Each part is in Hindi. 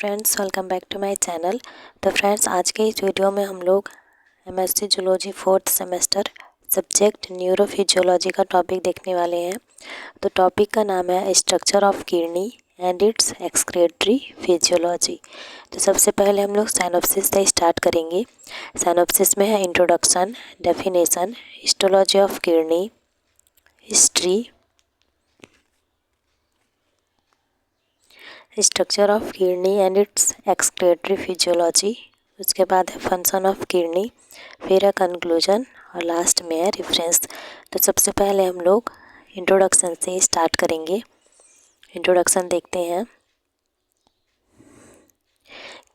Friends, welcome back to my channel. तो फ्रेंड्स, आज के इस वीडियो में हम लोग MSc zoology 4th semester subject neurophysiology का टॉपिक देखने वाले हैं। तो टॉपिक का नाम है structure of kidney and its excretory physiology. तो सबसे पहले हम लोग साइनॉप्सिस से स्टार्ट करेंगे। साइनॉप्सिस में है introduction, definition, histology of kidney, history, structure of kidney and its excretory physiology. उसके बाद है फंक्शन ऑफ किडनी, फिर है कंक्लूजन और लास्ट में है रेफरेंस। तो सबसे पहले हम लोग इंट्रोडक्शन से स्टार्ट करेंगे। इंट्रोडक्शन देखते हैं।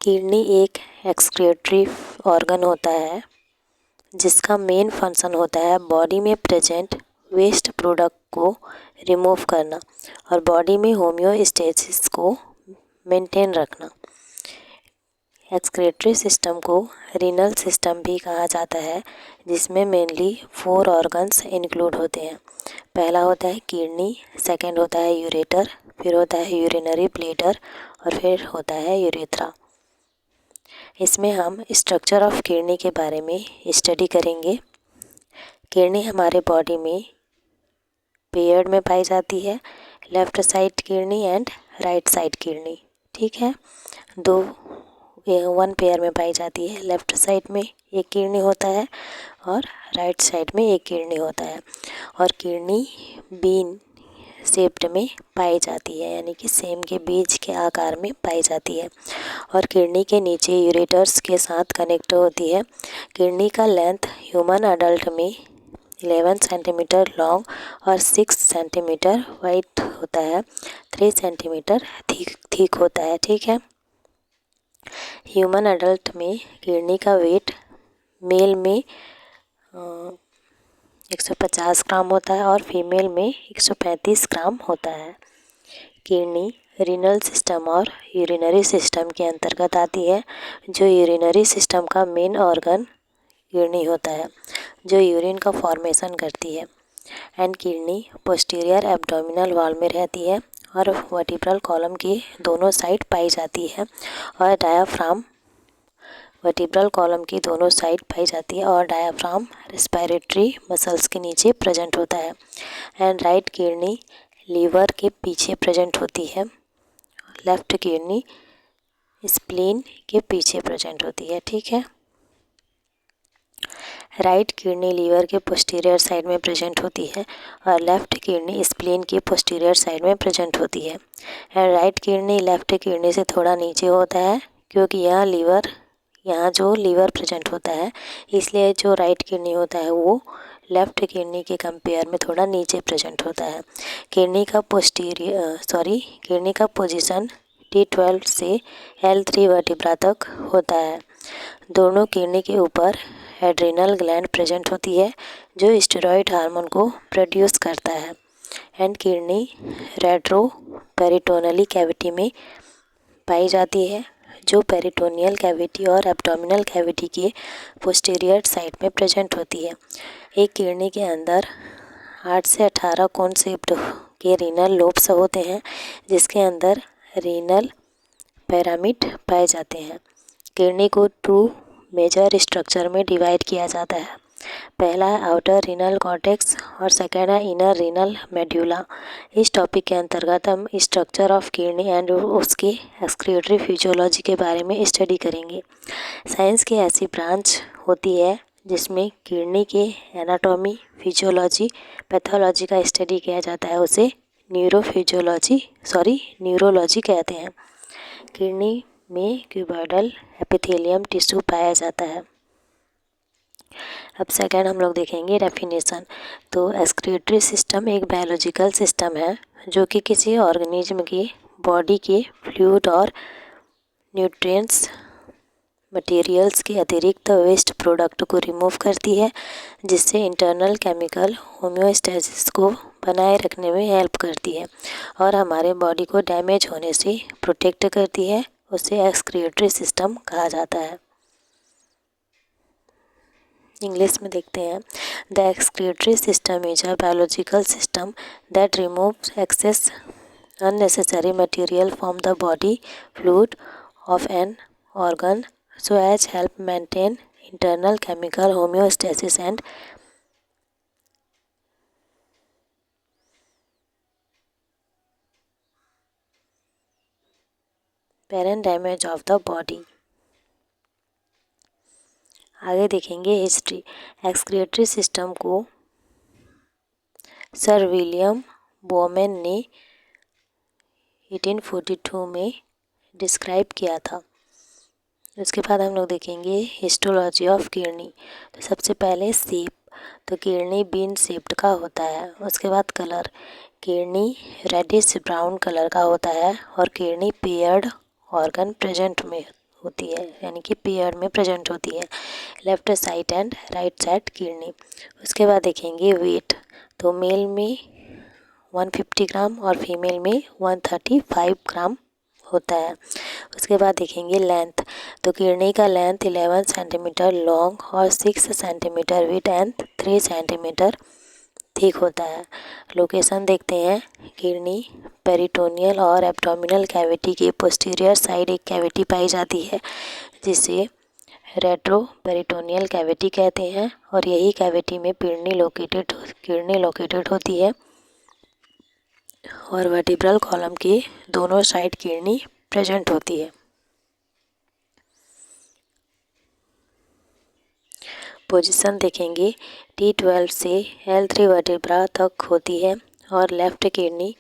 किडनी एक एक्सक्रीटरी ऑर्गन होता है जिसका मेन फंक्शन होता है बॉडी में प्रेजेंट वेस्ट प्रोडक्ट को रिमूव करना और बॉडी में होम्योस्टेसिस को मेंटेन रखना। एक्सक्रीटरी सिस्टम को रीनल सिस्टम भी कहा जाता है, जिसमें मेनली 4 ऑर्गन्स इंक्लूड होते हैं। पहला होता है किडनी, सेकंड होता है यूरेटर, फिर होता है यूरिनरी ब्लैडर और फिर होता है यूरेथ्रा। इसमें हम स्ट्रक्चर ऑफ किडनी के बारे में स्टडी करेंगे। किडनी हमारे बॉडी में पेयर्ड में पाई जाती है, left side kidney and right side kidney. ठीक है, वन पेयर में पाई जाती है। लेफ्ट साइड में एक किडनी होता है और राइट साइड में एक किडनी होता है और किडनी बीन शेप्ड में पाई जाती है, यानी कि सेम के बीज के आकार में पाई जाती है और किडनी के नीचे यूरेटर्स के साथ कनेक्ट होती है। किडनी का लेंथ ह्यूमन अडल्ट में 11 सेंटीमीटर लॉन्ग और 6 सेंटीमीटर वाइड होता है, 3 सेंटीमीटर थिक होता है। ठीक है, ह्यूमन अडल्ट में किडनी का वेट मेल में 150 ग्राम होता है और फीमेल में 135 ग्राम होता है। किडनी रीनल सिस्टम और यूरिनरी सिस्टम के अंतर्गत आती है। जो यूरिनरी सिस्टम का मेन ऑर्गन किडनी होता है, जो यूरिन का फॉर्मेशन करती है। And kidney posterior abdominal wall में रहती है और वर्टिब्रल कॉलम की दोनों साइड पाई जाती है और डायाफ्राम वर्टिब्रल कॉलम की दोनों साइड पाई जाती है और डायाफ्राम रेस्पिरेटरी मसल्स के नीचे प्रेजेंट होता है। एंड राइट किडनी लीवर के पीछे प्रेजेंट होती है, लेफ्ट किडनी स्प्लीन के पीछे प्रेजेंट होती है। ठीक है, राइट किडनी लीवर के पोस्टीरियर साइड में प्रेजेंट होती है और लेफ्ट किडनी स्प्लीन की पोस्टीरियर साइड में प्रेजेंट होती है। And right kidney left kidney से थोड़ा नीचे होता है, क्योंकि यहाँ जो लीवर प्रेजेंट होता है, इसलिए जो राइट किडनी होता है वो लेफ्ट किडनी के कंपेयर में थोड़ा नीचे प्रेजेंट होता है। किडनी का पोजीशन T12 से L3 वर्टिब्रा तक होता है। दोनों किडनी के ऊपर एड्रिनल ग्लैंड प्रेजेंट होती है जो स्टेरॉइड हार्मोन को प्रोड्यूस करता है। एंड किडनी रेट्रो पेरिटोनली कैविटी में पाई जाती है, जो पेरिटोनियल कैविटी और एब्डोमिनल कैविटी के पोस्टीरियर साइड में प्रेजेंट होती है। एक किडनी के अंदर 8 से 18 कोन शेप्ड के रीनल लोब्स होते हैं, जिसके अंदर रीनल पिरामिड पाए जाते हैं। किडनी को 2 मेजर स्ट्रक्चर में डिवाइड किया जाता है। पहला है आउटर रीनल कॉर्टेक्स और सेकेंड है इनर रीनल मेड्यूला। इस टॉपिक के अंतर्गत हम स्ट्रक्चर ऑफ किडनी एंड उसकी एक्सक्रीटरी फिजियोलॉजी के बारे में स्टडी करेंगे। साइंस की ऐसी ब्रांच होती है जिसमें किडनी के एनाटॉमी, फिजियोलॉजी, पैथोलॉजी का स्टडी किया जाता है, उसे न्यूरोलॉजी कहते हैं। किडनी में क्यूबॉइडल एपिथेलियम टिश्यू पाया जाता है। अब सेकेंड हम लोग देखेंगे डेफिनेशन। तो एक्सक्रीटरी सिस्टम एक बायोलॉजिकल सिस्टम है जो कि किसी ऑर्गेनिज्म की बॉडी के फ्लूइड और न्यूट्रिएंट्स मटेरियल्स के अतिरिक्त वेस्ट प्रोडक्ट को रिमूव करती है, जिससे इंटरनल केमिकल होम्योस्टेसिस को बनाए रखने में हेल्प करती है और हमारे बॉडी को डैमेज होने से प्रोटेक्ट करती है। उसे एक्सक्रीटरी सिस्टम कहा जाता है। इंग्लिश में देखते हैं। The excretory system is a biological system that removes excess unnecessary material from the body fluid of an organ so as help maintain internal chemical homeostasis and parent damage of the body। आगे देखेंगे हिस्ट्री। एक्सक्रीटरी सिस्टम को सर विलियम बोमेन ने 1842 में डिस्क्राइब किया था। उसके बाद हम लोग देखेंगे हिस्टोलॉजी ऑफ किडनी। तो सबसे पहले शेप, तो किडनी बीन शेप्ड का होता है। उसके बाद colour, kidney reddish brown colour का होता है और किडनी पेयर्ड ऑर्गन प्रेजेंट में होती है, यानी कि पेयर में प्रेजेंट होती है, left side and right side kidney. उसके बाद देखेंगे वेट, तो मेल में 150 ग्राम और फीमेल में 135 ग्राम होता है। उसके बाद देखेंगे लेंथ, तो किडनी का लेंथ 11 सेंटीमीटर लॉन्ग और 6 centimetre wide and 3 centimetre thick होता है। लोकेशन देखते हैं, किडनी पेरिटोनियल और एब्डोमिनल कैविटी के पोस्टीरियर साइड एक कैविटी पाई जाती है जिसे रेट्रो पेरिटोनियल कैविटी कहते हैं और यही कैविटी में किडनी लोकेटेड होती है और वर्टिब्रल कॉलम के दोनों साइड किडनी प्रेजेंट होती है। पोजीशन देखेंगे, T12 से L3 वर्टिब्रा तक होती है और लेफ्ट किडनी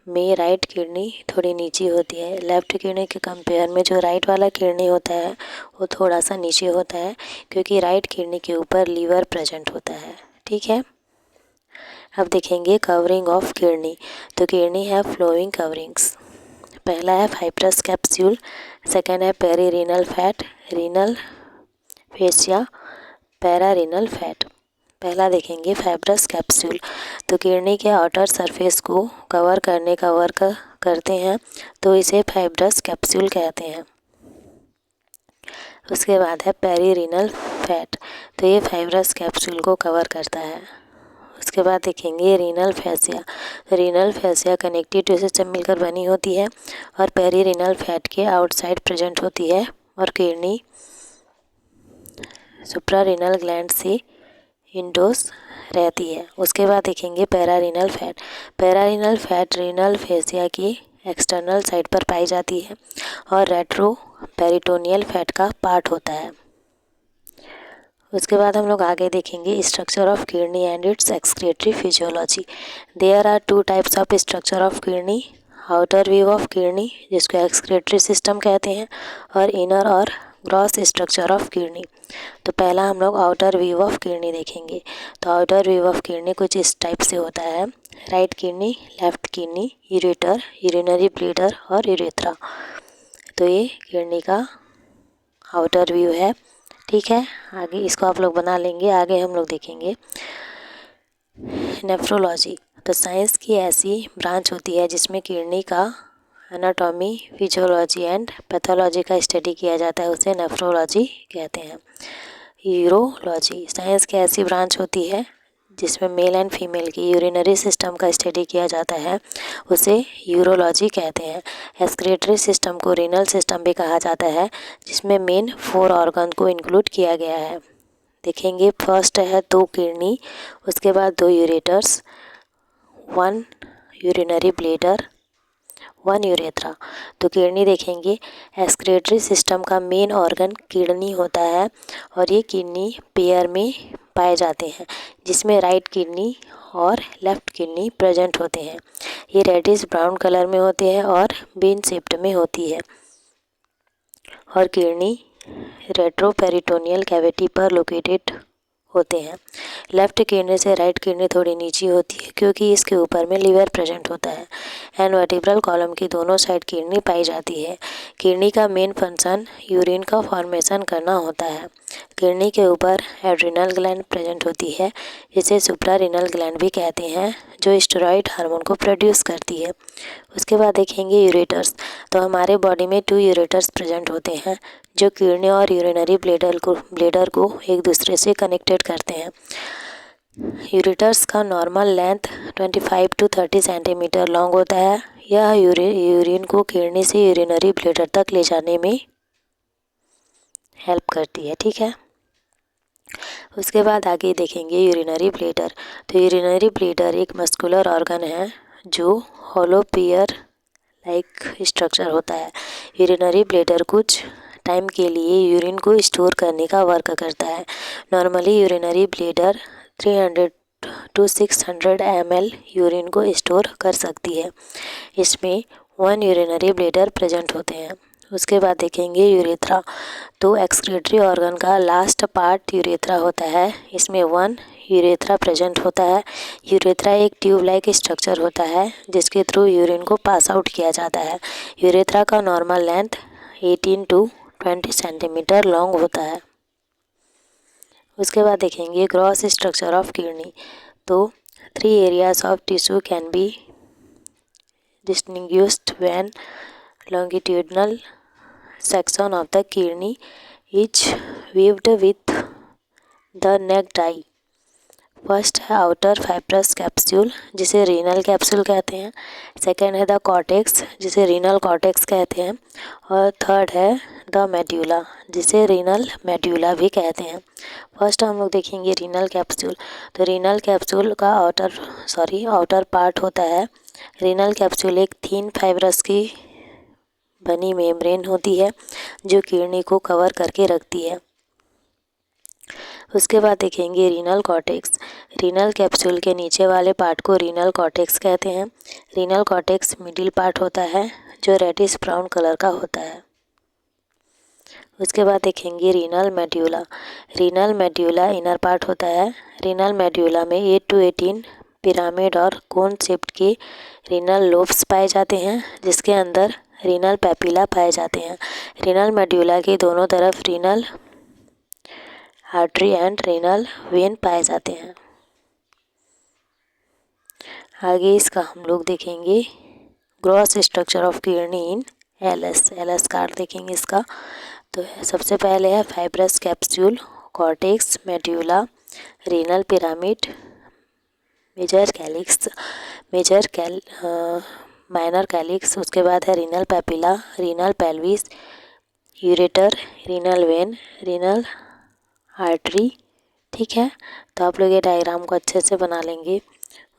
में राइट किडनी थोड़ी नीचे होती है। लेफ्ट किडनी के कंपेयर में जो राइट वाला किडनी होता है वो थोड़ा सा नीचे होता है क्योंकि राइट किडनी के ऊपर लीवर प्रेजेंट होता है। ठीक है, अब देखेंगे कवरिंग ऑफ किडनी। तो किडनी है फ्लोइंग कवरिंग्स। पहला है फाइब्रस कैप्सूल, सेकेंड है पेरीरेनल फैट, रीनल फेसिया, पैरारेनल फैट। पहला देखेंगे फाइब्रस कैप्सूल, तो किडनी के आउटर सरफेस को कवर करते हैं तो इसे फाइब्रस कैप्सूल कहते हैं। उसके बाद है पेरीरेनल फैट, तो ये फाइब्रस कैप्सूल को कवर करता है। उसके बाद देखेंगे renal fascia. Renal fascia connective tissue से मिलकर बनी होती है और पेरीरेनल फैट के आउटसाइड प्रेजेंट होती है और किडनी सुप्रारेनल ग्लैंड से इंडोस रहती है। उसके बाद देखेंगे pararenal fat. Pararenal fat renal fascia की एक्सटर्नल साइड पर पाई जाती है और रेट्रो पेरिटोनियल फैट का पार्ट होता है। उसके बाद हम लोग आगे देखेंगे structure of kidney and its excretory physiology. There are 2 types of structure of kidney, outer view of kidney जिसको एक्सक्रीटरी सिस्टम कहते हैं और इनर और ग्रॉस स्ट्रक्चर ऑफ किडनी। तो पहला हम लोग आउटर व्यू ऑफ किडनी देखेंगे। तो आउटर व्यू ऑफ किडनी कुछ इस टाइप से होता है, right kidney, left kidney, ureter, urinary bladder और यूरेथ्रा। तो ये किडनी का आउटर व्यू है। ठीक है, आगे इसको आप लोग बना लेंगे। आगे हम लोग देखेंगे नेफ्रोलॉजी। तो साइंस की ऐसी ब्रांच होती है जिसमें किडनी का एनाटॉमी, फिजियोलॉजी एंड पैथोलॉजी का स्टडी किया जाता है, उसे नेफ्रोलॉजी कहते हैं। यूरोलॉजी, साइंस की ऐसी ब्रांच होती है जिसमें मेल एंड फीमेल की यूरिनरी सिस्टम का स्टडी किया जाता है, उसे यूरोलॉजी कहते हैं। एक्सक्रीटरी सिस्टम को रीनल सिस्टम भी कहा जाता है जिसमें मेन 4 ऑर्गन को इंक्लूड किया गया है। देखेंगे, फर्स्ट है 2 किडनी, उसके बाद 2 यूरेटर्स, 1 यूरिनरी ब्लैडर, 1 यूरेथ्रा। तो किडनी देखेंगे, एक्सक्रीटरी सिस्टम का मेन ऑर्गन किडनी होता है और ये किडनी पेयर में पाए जाते हैं जिसमें राइट किडनी और लेफ्ट किडनी प्रेजेंट होते हैं। ये रेडिश ब्राउन कलर में होते हैं और बीन शेप्ड में होती है और किडनी रेट्रोपेरिटोनियल कैविटी पर लोकेटेड होते हैं। लेफ्ट किडनी से राइट किडनी थोड़ी नीचे होती है क्योंकि इसके ऊपर में लीवर प्रेजेंट होता है एंड वर्टिब्रल कॉलम की दोनों साइड किडनी पाई जाती है। किडनी का मेन फंक्शन यूरिन का फॉर्मेशन करना होता है। किडनी के ऊपर एड्रिनल ग्लैंड प्रेजेंट होती है, इसे सुप्रारेनल ग्लैंड भी कहते हैं, जो स्टेरॉइड हार्मोन को प्रोड्यूस करती है। उसके बाद देखेंगे यूरेटर्स। तो हमारे बॉडी में 2 यूरेटर्स प्रेजेंट होते हैं जो किडनी और यूरिनरी ब्लैडर को एक दूसरे से कनेक्टेड करते हैं। यूरेटर्स का normal length 25 to 30 centimetre long होता है। यह यूरिन को किडनी से यूरिनरी ब्लैडर तक ले जाने में हेल्प करती है। ठीक है, उसके बाद आगे देखेंगे यूरिनरी ब्लैडर। तो यूरिनरी ब्लैडर एक मस्कुलर ऑर्गन है जो हॉलो पियर लाइक स्ट्रक्चर होता है। यूरिनरी ब्लैडर कुछ टाइम के लिए यूरिन को स्टोर करने का वर्क करता है। Normally urinary bladder 300 to 600 ml urine को स्टोर कर सकती है। इसमें 1 यूरिनरी ब्लैडर प्रेजेंट होते हैं। उसके बाद देखेंगे यूरेथ्रा। तो एक्सक्रीटरी ऑर्गन का लास्ट पार्ट यूरेथ्रा होता है। इसमें 1 यूरेथ्रा प्रेजेंट होता है। यूरेथ्रा एक ट्यूब लाइक स्ट्रक्चर होता है जिसके थ्रू यूरिन को पास आउट किया जाता है। यूरेथ्रा का normal length 18 to 20 centimetre long होता है। उसके बाद देखेंगे ग्रॉस स्ट्रक्चर ऑफ किडनी। तो 3 areas of tissue can be distinguished when longitudinal section of the kidney is weaved with the neck dye। First है आउटर फाइब्रस कैप्सूल जिसे रीनल कैप्सूल कहते हैं। सेकेंड है द कॉर्टेक्स जिसे रीनल कॉर्टेक्स कहते हैं। और थर्ड है द मेड्यूला जिसे रीनल मेड्यूला भी कहते हैं। फर्स्ट हम लोग देखेंगे रीनल कैप्सूल। तो रीनल कैप्सूल का आउटर पार्ट होता है। रीनल कैप्सूल एक थीन फाइब्रस की बनी मेम्ब्रेन होती है जो किडनी को कवर करके रखती है। उसके बाद देखेंगे रीनल कॉर्टेक्स। रीनल कैप्सूल के नीचे वाले पार्ट को रीनल कॉर्टेक्स कहते हैं। रीनल कॉर्टेक्स मिडिल पार्ट होता है जो रेडिश ब्राउन कलर का होता है। उसके बाद देखेंगे renal medulla. Renal medulla inner part होता है। रीनल मेड्यूला में 8 to 18 पिरामिड और कोन शेप्ड के रीनल लोब्स पाए जाते हैं जिसके अंदर रीनल पैपिला पाए जाते हैं। रीनल मेड्यूला के दोनों तरफ renal artery and renal vein पाए जाते हैं। आगे इसका हम लोग देखेंगे gross structure of kidney in LS card देखेंगे इसका। तो सबसे पहले है fibrous capsule, cortex, medulla, renal pyramid, minor calyx. उसके बाद है renal papilla, renal pelvis, ureter, renal vein, renal artery. ठीक है, तो आप लोग ये डायग्राम को अच्छे से बना लेंगे।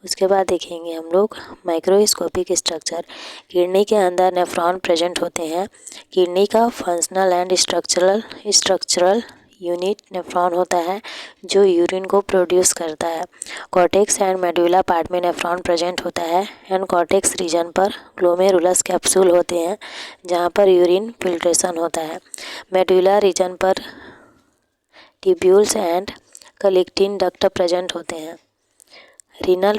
उसके बाद देखेंगे हम लोग माइक्रोस्कोपिक स्ट्रक्चर। किडनी के अंदर नेफ्रॉन प्रेजेंट होते हैं। किडनी का functional and structural unit nephron होता है जो यूरिन को प्रोड्यूस करता है। कॉर्टेक्स एंड मेडुला पार्ट में नेफ्रॉन प्रेजेंट होता है एंड कॉर्टेक्स रीजन पर ग्लोमेरुलस कैप्सूल होते हैं जहाँ पर यूरिन फिल्ट्रेशन होता है। मेडुला रीजन पर tubules and collecting duct present होते हैं। रीनल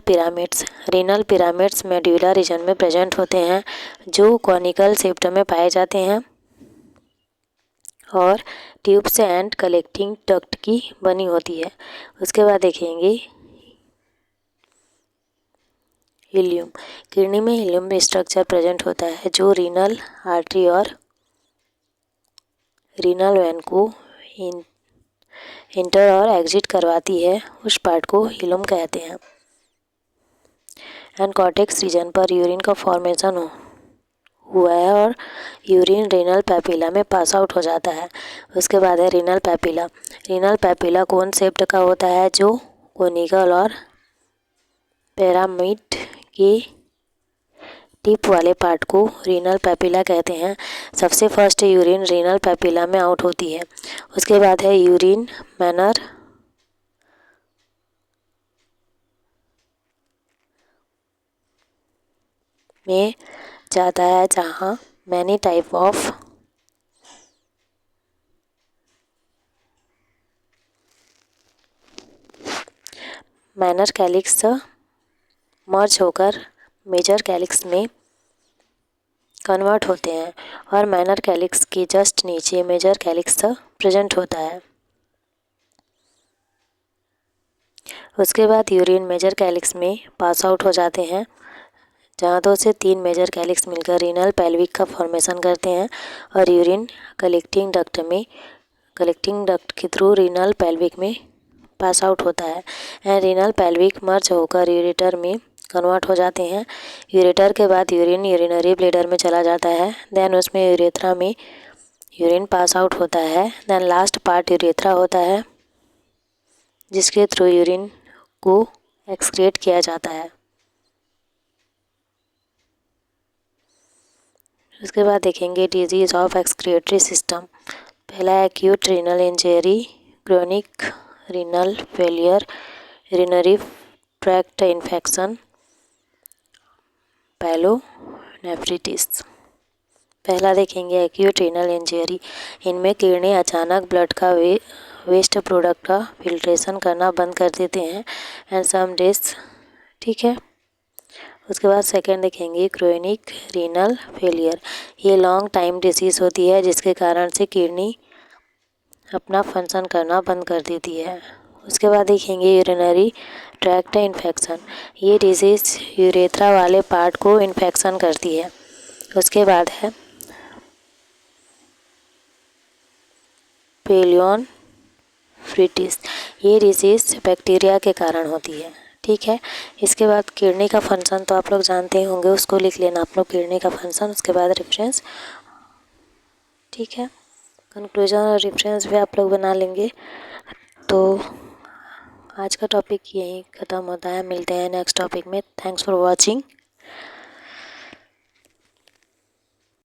पिरामिड्स मेडुला रीजन में प्रेजेंट होते हैं जो कॉनिकल शेप्ड में पाए जाते हैं और ट्यूब्स एंड कलेक्टिंग डक्ट की बनी होती है। उसके बाद देखेंगे इलियम। किडनी में इलियम स्ट्रक्चर प्रेजेंट होता है जो रीनल आर्टरी और रीनल वेन को इंटर और एग्जिट करवाती है, उस पार्ट को इलियम कहते हैं। एंड कॉर्टेक्स रीजन पर यूरिन का फॉर्मेशन हुआ है और यूरिन रीनल पैपिला में पास आउट हो जाता है। उसके बाद है रीनल पैपिला कोन शेप्ड का होता है जो कोनिकल और पिरामिड के टिप वाले पार्ट को रीनल पैपिला कहते हैं। सबसे फर्स्ट यूरिन रीनल पैपिला में आउट होती है। उसके बाद है यूरिन मैनर में जाता है जहाँ many type of minor calyx merge होकर मेजर कैलिक्स में कन्वर्ट होते हैं और माइनर कैलिक्स के जस्ट नीचे मेजर कैलिक्स प्रेजेंट होता है। उसके बाद यूरिन मेजर कैलिक्स में पास आउट हो जाते हैं जहाँ 2 से 3 मेजर कैलिक्स मिलकर रीनल पेल्विक का फॉर्मेशन करते हैं और यूरिन कलेक्टिंग डक्ट के थ्रू रीनल पेल्विक में पास आउट होता है एंड रीनल पेल्विक मर्ज होकर यूरेटर में कन्वर्ट हो जाते हैं। यूरेटर के बाद यूरिन यूरिनरी ब्लैडर में चला जाता है, देन उसमें यूरेथ्रा में यूरिन पास आउट होता है, देन लास्ट पार्ट यूरेथ्रा होता है जिसके थ्रू यूरिन को एक्सक्रीट किया जाता है। उसके बाद देखेंगे डिजीज ऑफ एक्सक्रिएटरी सिस्टम। पहला acute renal injury, chronic renal failure, urinary tract infection, pyelonephritis. पहला देखेंगे एक्यूट रीनल इंजरी। इनमें किडनी अचानक ब्लड का वेस्ट प्रोडक्ट का फिल्ट्रेशन करना बंद कर देते हैं एंड सम डेज, ठीक है। उसके बाद सेकंड देखेंगे क्रोनिक रीनल फेलियर। ये लॉन्ग टाइम डिसीज़ होती है जिसके कारण से किडनी अपना फंक्शन करना बंद कर देती है। उसके बाद देखेंगे यूरिनरी ट्रैक्ट इन्फेक्शन। ये डिजीज़ यूरेथ्रा वाले पार्ट को इन्फेक्शन करती है। उसके बाद है पाइलोनेफ्रिटिस। ये डिजीज़ बैक्टीरिया के कारण होती है, ठीक है। इसके बाद किडनी का फंक्शन तो आप लोग जानते ही होंगे, उसको लिख लेना आप लोग, किडनी का फंक्शन। उसके बाद रेफरेंस, ठीक है। कंक्लूजन और रेफरेंस भी आप लोग बना लेंगे। तो आज का टॉपिक यहीं ख़त्म होता है, मिलते हैं नेक्स्ट टॉपिक में। Thanks for watching.